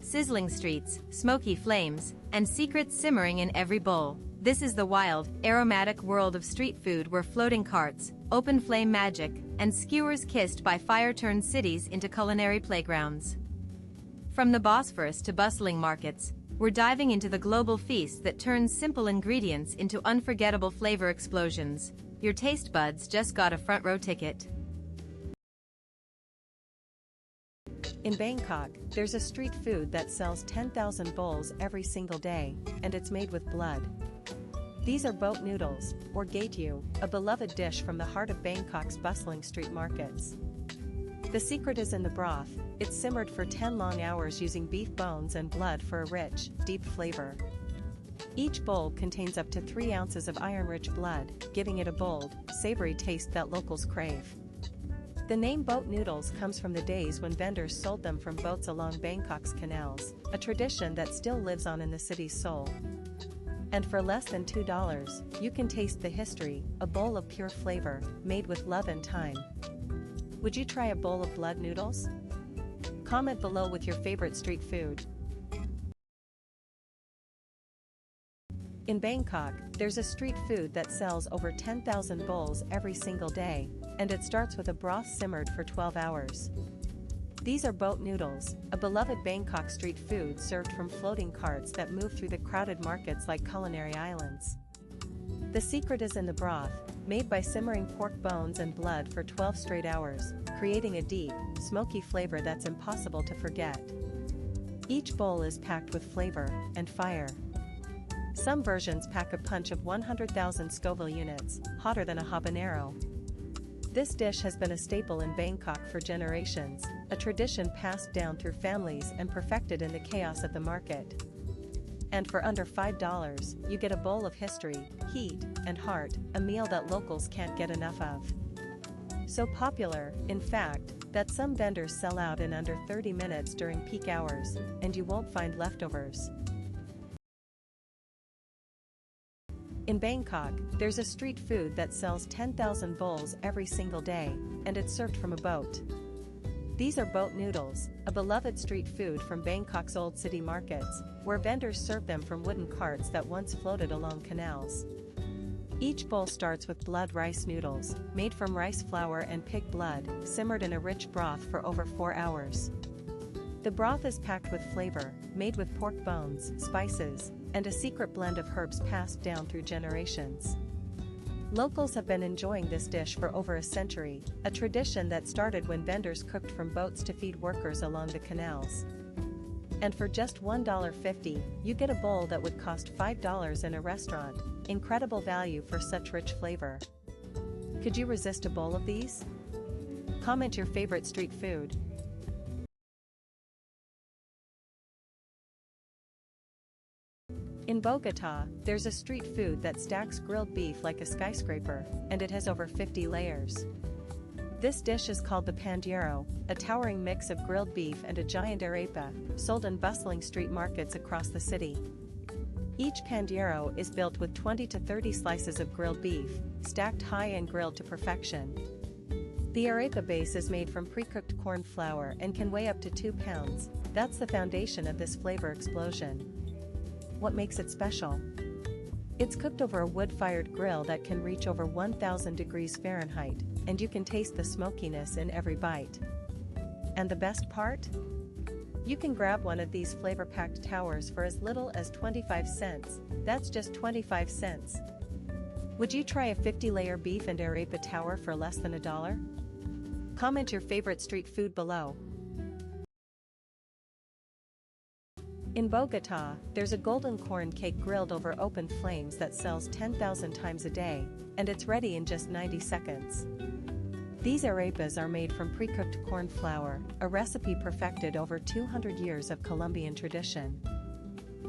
sizzling streets, smoky flames, and secrets simmering in every bowl. This is the wild, aromatic world of street food where floating carts, open flame magic, and skewers kissed by fire turn cities into culinary playgrounds. From the Bosphorus to bustling markets, we're diving into the global feast that turns simple ingredients into unforgettable flavor explosions. Your taste buds just got a front row ticket. In Bangkok, there's a street food that sells 10,000 bowls every single day, and it's made with blood. These are boat noodles, or gaetu, a beloved dish from the heart of Bangkok's bustling street markets. The secret is in the broth. It's simmered for 10 long hours using beef bones and blood for a rich, deep flavor. Each bowl contains up to 3 ounces of iron-rich blood, giving it a bold, savory taste that locals crave. The name boat noodles comes from the days when vendors sold them from boats along Bangkok's canals, a tradition that still lives on in the city's soul. And for less than $2, you can taste the history, a bowl of pure flavor, made with love and time. Would you try a bowl of blood noodles? Comment below with your favorite street food. In Bangkok, there's a street food that sells over 10,000 bowls every single day, and it starts with a broth simmered for 12 hours. These are boat noodles, a beloved Bangkok street food served from floating carts that move through the crowded markets like culinary islands. The secret is in the broth, made by simmering pork bones and blood for 12 straight hours, creating a deep, smoky flavor that's impossible to forget. Each bowl is packed with flavor and fire. Some versions pack a punch of 100,000 Scoville units, hotter than a habanero. This dish has been a staple in Bangkok for generations, a tradition passed down through families and perfected in the chaos of the market. And for under $5, you get a bowl of history, heat, and heart, a meal that locals can't get enough of. So popular, in fact, that some vendors sell out in under 30 minutes during peak hours, and you won't find leftovers. In Bangkok, there's a street food that sells 10,000 bowls every single day, and it's served from a boat. These are boat noodles, a beloved street food from Bangkok's old city markets, where vendors serve them from wooden carts that once floated along canals. Each bowl starts with blood rice noodles, made from rice flour and pig blood, simmered in a rich broth for over 4 hours. The broth is packed with flavor, made with pork bones, spices, and a secret blend of herbs passed down through generations. Locals have been enjoying this dish for over a century, a tradition that started when vendors cooked from boats to feed workers along the canals. And for just $1.50, you get a bowl that would cost $5 in a restaurant, incredible value for such rich flavor. Could you resist a bowl of these? Comment your favorite street food. In Bogota, there's a street food that stacks grilled beef like a skyscraper, and it has over 50 layers. This dish is called the pandeiro, a towering mix of grilled beef and a giant arepa, sold in bustling street markets across the city. Each pandeiro is built with 20 to 30 slices of grilled beef, stacked high and grilled to perfection. The arepa base is made from pre-cooked corn flour and can weigh up to 2 pounds. That's the foundation of this flavor explosion. What makes it special? It's cooked over a wood-fired grill that can reach over 1,000 degrees Fahrenheit, and you can taste the smokiness in every bite. And the best part? You can grab one of these flavor-packed towers for as little as 25 cents. That's just 25 cents. Would you try a 50-layer beef and arepa tower for less than $1? Comment your favorite street food below. In Bogota, there's a golden corn cake grilled over open flames that sells 10,000 times a day, and it's ready in just 90 seconds. These arepas are made from pre-cooked corn flour, a recipe perfected over 200 years of Colombian tradition.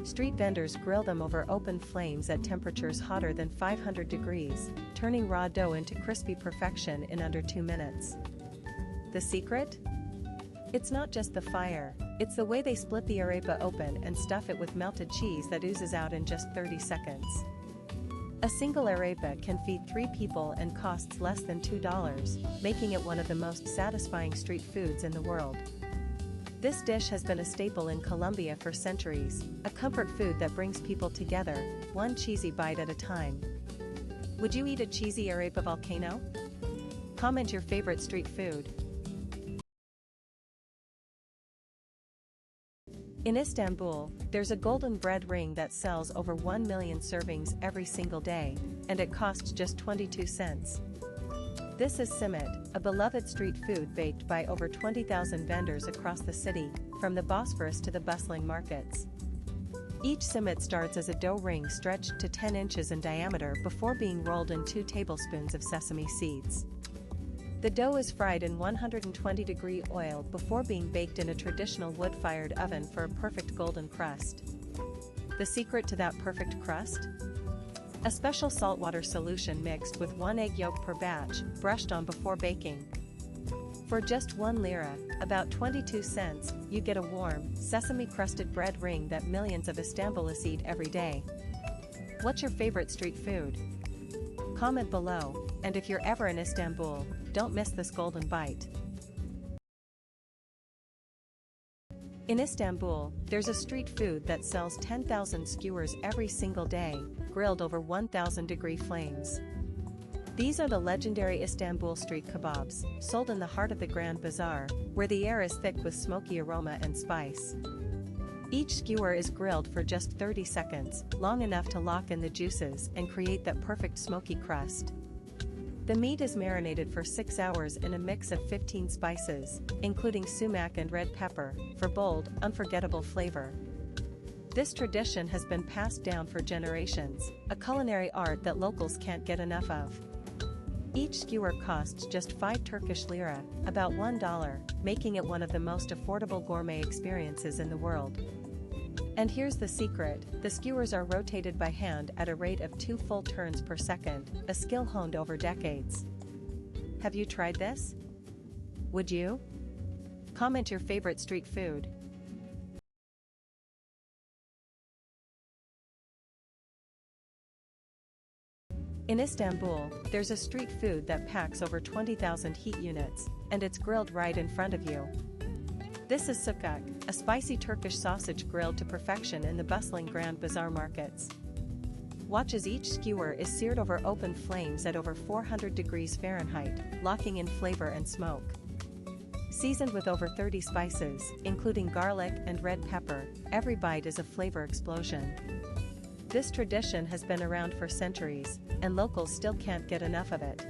Street vendors grill them over open flames at temperatures hotter than 500 degrees, turning raw dough into crispy perfection in under 2 minutes. The secret? It's not just the fire, it's the way they split the arepa open and stuff it with melted cheese that oozes out in just 30 seconds. A single arepa can feed 3 people and costs less than $2, making it one of the most satisfying street foods in the world. This dish has been a staple in Colombia for centuries, a comfort food that brings people together, one cheesy bite at a time. Would you eat a cheesy arepa volcano? Comment your favorite street food. In Istanbul, there's a golden bread ring that sells over 1 million servings every single day, and it costs just 22 cents. This is simit, a beloved street food baked by over 20,000 vendors across the city, from the Bosphorus to the bustling markets. Each simit starts as a dough ring stretched to 10 inches in diameter before being rolled in 2 tablespoons of sesame seeds. The dough is fried in 120-degree oil before being baked in a traditional wood-fired oven for a perfect golden crust. The secret to that perfect crust? A special saltwater solution mixed with 1 egg yolk per batch, brushed on before baking. For just 1 lira, about 22 cents, you get a warm, sesame-crusted bread ring that millions of Istanbulis eat every day. What's your favorite street food? Comment below, and if you're ever in Istanbul, don't miss this golden bite. In Istanbul, there's a street food that sells 10,000 skewers every single day, grilled over 1,000-degree flames. These are the legendary Istanbul street kebabs, sold in the heart of the Grand Bazaar, where the air is thick with smoky aroma and spice. Each skewer is grilled for just 30 seconds, long enough to lock in the juices and create that perfect smoky crust. The meat is marinated for 6 hours in a mix of 15 spices, including sumac and red pepper, for bold, unforgettable flavor. This tradition has been passed down for generations, a culinary art that locals can't get enough of. Each skewer costs just 5 Turkish lira, about $1, making it one of the most affordable gourmet experiences in the world. And here's the secret, the skewers are rotated by hand at a rate of 2 full turns per second, a skill honed over decades. Have you tried this? Would you? Comment your favorite street food. In Istanbul, there's a street food that packs over 20,000 heat units, and it's grilled right in front of you. This is sukak, a spicy Turkish sausage grilled to perfection in the bustling Grand Bazaar markets. Watch as each skewer is seared over open flames at over 400 degrees Fahrenheit, locking in flavor and smoke. Seasoned with over 30 spices, including garlic and red pepper, every bite is a flavor explosion. This tradition has been around for centuries, and locals still can't get enough of it.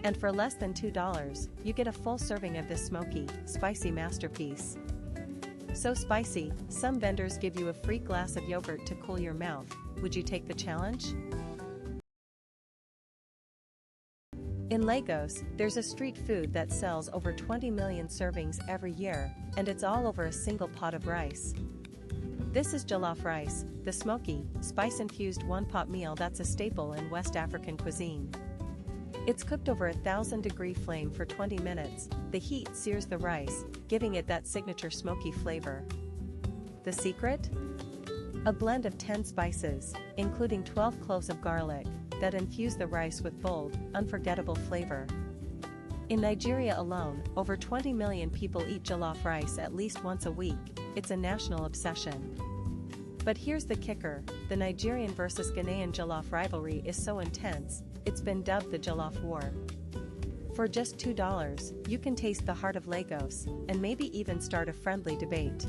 And for less than $2, you get a full serving of this smoky, spicy masterpiece. So spicy, some vendors give you a free glass of yogurt to cool your mouth. Would you take the challenge? In Lagos, there's a street food that sells over 20 million servings every year, and it's all over a single pot of rice. This is jollof rice, the smoky, spice-infused one-pot meal that's a staple in West African cuisine. It's cooked over a 1,000-degree flame for 20 minutes, the heat sears the rice, giving it that signature smoky flavor. The secret? A blend of 10 spices, including 12 cloves of garlic, that infuse the rice with bold, unforgettable flavor. In Nigeria alone, over 20 million people eat jollof rice at least once a week. It's a national obsession. But here's the kicker, the Nigerian versus Ghanaian jollof rivalry is so intense, it's been dubbed the Jollof War. For just $2, you can taste the heart of Lagos, and maybe even start a friendly debate.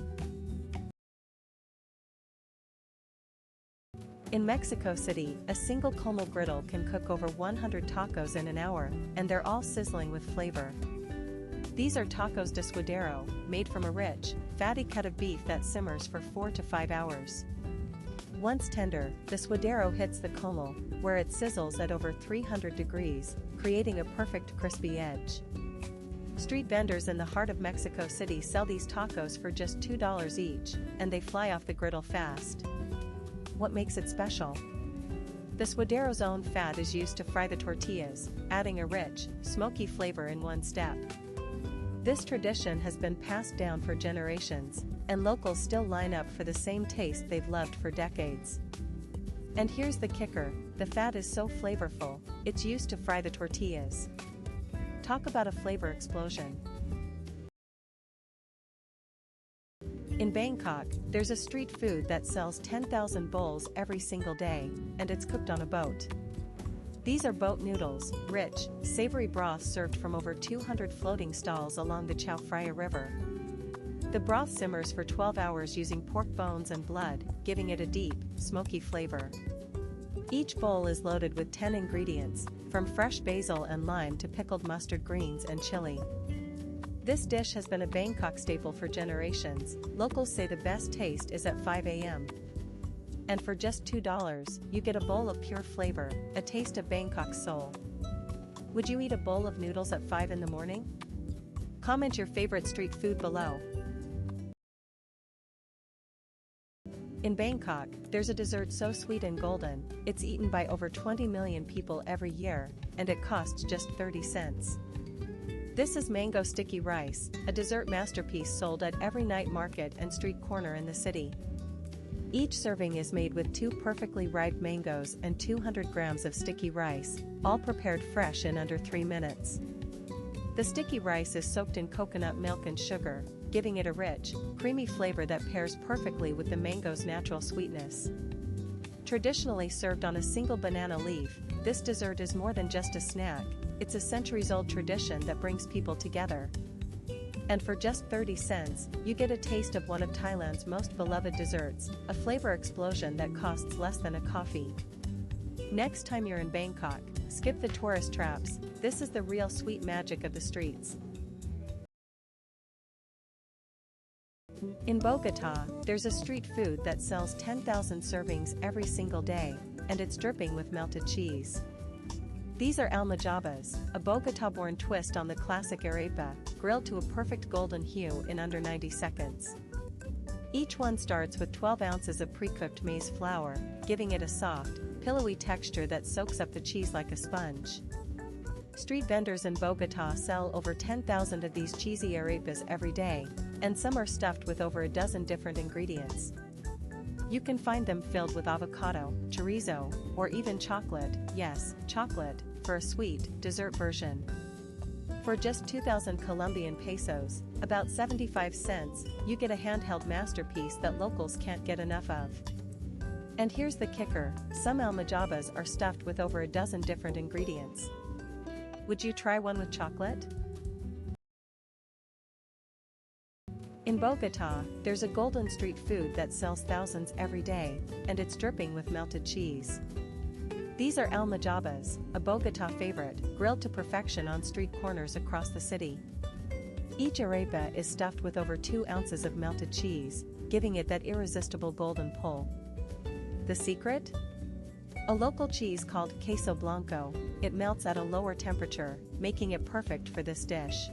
In Mexico City, a single Comal Griddle can cook over 100 tacos in an hour, and they're all sizzling with flavor. These are tacos de suadero, made from a rich, fatty cut of beef that simmers for 4 to 5 hours. Once tender, the suadero hits the comal, where it sizzles at over 300 degrees, creating a perfect crispy edge. Street vendors in the heart of Mexico City sell these tacos for just $2 each, and they fly off the griddle fast. What makes it special? The suadero's own fat is used to fry the tortillas, adding a rich, smoky flavor in one step. This tradition has been passed down for generations, and locals still line up for the same taste they've loved for decades. And here's the kicker, the fat is so flavorful, it's used to fry the tortillas. Talk about a flavor explosion. In Bangkok, there's a street food that sells 10,000 bowls every single day, and it's cooked on a boat. These are boat noodles, rich, savory broth served from over 200 floating stalls along the Phraya River. The broth simmers for 12 hours using pork bones and blood, giving it a deep, smoky flavor. Each bowl is loaded with 10 ingredients, from fresh basil and lime to pickled mustard greens and chili. This dish has been a Bangkok staple for generations. Locals say the best taste is at 5 a.m. And for just $2, you get a bowl of pure flavor, a taste of Bangkok's soul. Would you eat a bowl of noodles at 5 in the morning? Comment your favorite street food below. In Bangkok, there's a dessert so sweet and golden, it's eaten by over 20 million people every year, and it costs just 30 cents. This is mango sticky rice, a dessert masterpiece sold at every night market and street corner in the city. Each serving is made with 2 perfectly ripe mangoes and 200 grams of sticky rice, all prepared fresh in under 3 minutes. The sticky rice is soaked in coconut milk and sugar, giving it a rich, creamy flavor that pairs perfectly with the mango's natural sweetness. Traditionally served on a single banana leaf, this dessert is more than just a snack, it's a centuries-old tradition that brings people together. And for just 30 cents, you get a taste of one of Thailand's most beloved desserts, a flavor explosion that costs less than a coffee. Next time you're in Bangkok, skip the tourist traps, this is the real sweet magic of the streets. In Bogota, there's a street food that sells 10,000 servings every single day, and it's dripping with melted cheese. These are almajabas, a Bogota-born twist on the classic arepa, grilled to a perfect golden hue in under 90 seconds. Each one starts with 12 ounces of pre-cooked maize flour, giving it a soft, pillowy texture that soaks up the cheese like a sponge. Street vendors in Bogota sell over 10,000 of these cheesy arepas every day, and some are stuffed with over a dozen different ingredients. You can find them filled with avocado, chorizo, or even chocolate, yes, chocolate, for a sweet, dessert version. For just 2,000 Colombian pesos, about 75 cents, you get a handheld masterpiece that locals can't get enough of. And here's the kicker, some almajabas are stuffed with over a dozen different ingredients. Would you try one with chocolate? In Bogota, there's a golden street food that sells thousands every day, and it's dripping with melted cheese. These are almajabas, a Bogota favorite, grilled to perfection on street corners across the city. Each arepa is stuffed with over 2 ounces of melted cheese, giving it that irresistible golden pull. The secret? A local cheese called queso blanco, it melts at a lower temperature, making it perfect for this dish.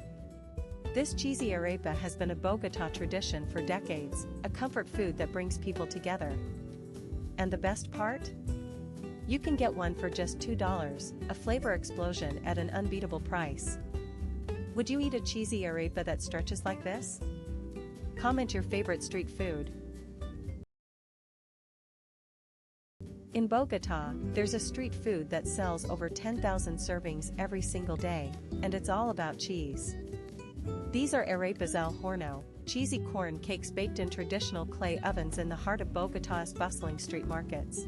This cheesy arepa has been a Bogota tradition for decades, a comfort food that brings people together. And the best part? You can get one for just $2, a flavor explosion at an unbeatable price. Would you eat a cheesy arepa that stretches like this? Comment your favorite street food. In Bogota, there's a street food that sells over 10,000 servings every single day, and it's all about cheese. These are arepas al horno, cheesy corn cakes baked in traditional clay ovens in the heart of Bogota's bustling street markets.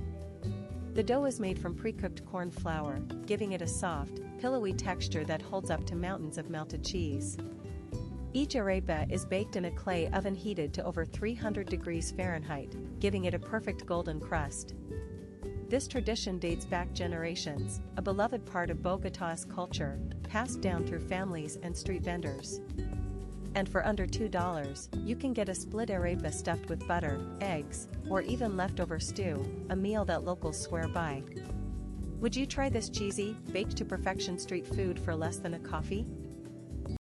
The dough is made from pre-cooked corn flour, giving it a soft, pillowy texture that holds up to mountains of melted cheese. Each arepa is baked in a clay oven heated to over 300 degrees Fahrenheit, giving it a perfect golden crust. This tradition dates back generations, a beloved part of Bogota's culture, passed down through families and street vendors. And for under $2, you can get a split arepa stuffed with butter, eggs, or even leftover stew, a meal that locals swear by. Would you try this cheesy, baked to perfection street food for less than a coffee?